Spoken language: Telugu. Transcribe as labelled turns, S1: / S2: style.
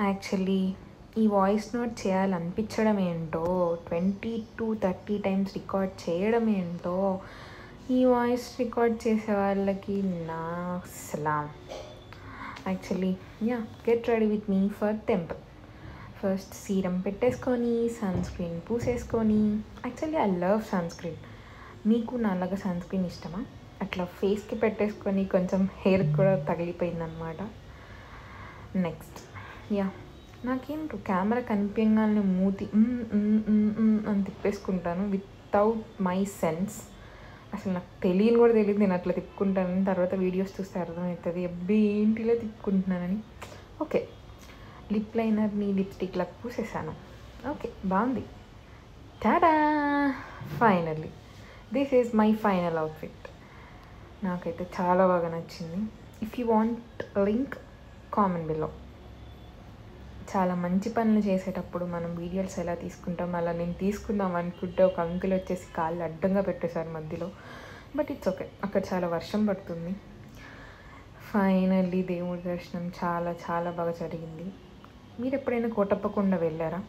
S1: యాక్చువల్లీ ఈ వాయిస్ నోట్ చేయాలనిపించడం ఏంటో, 20 to 30 టైమ్స్ రికార్డ్ చేయడం ఏంటో, ఈ వాయిస్ రికార్డ్ చేసే వాళ్ళకి నా సలాం. Actually get ready with me for temple. First serum పెట్టేసుకొని సన్ స్క్రీన్ పూసేసుకొని, actually I love sunscreen. మీకు నాలాగా సన్ స్క్రీన్ ఇష్టమా? అట్లా ఫేస్కి పెట్టేసుకొని కొంచెం హెయిర్ కూడా తగిలిపోయిందనమాట. నెక్స్ట్ నాకేంటో కెమెరా కనిపించగానే మూతి అని తిప్పేసుకుంటాను వితౌట్ మై సెన్స్. అసలు నాకు తెలియని కూడా తెలియదు నేను అట్లా తిప్పుకుంటానని. తర్వాత వీడియోస్ చూస్తే అర్థమవుతుంది అబ్బే ఏంటిలో తిప్పుకుంటున్నానని. ఓకే, లిప్ లైనర్ని లిప్స్టిక్లకు పూసేసాను. ఓకే, బాగుంది. Tada, finally this is my final outfit. నాకైతే చాలా బాగా నచ్చింది. If you want link, comment below. చాలా మంచి పనులు చేసేటప్పుడు మనం వీడియోస్ ఎలా తీసుకుంటాం, అలా నేను తీసుకుందాం అనుకుంటే ఒక అంకుల్ వచ్చేసి కాళ్ళు అడ్డంగా పెట్టేశారు మధ్యలో. బట్ ఇట్స్ ఓకే, అక్కడ చాలా వర్షం పడుతుంది. ఫైనల్లీ దేవుడి దర్శనం చాలా చాలా బాగా జరిగింది. మీరు ఎప్పుడైనా కోటప్పకొండ వెళ్ళారా?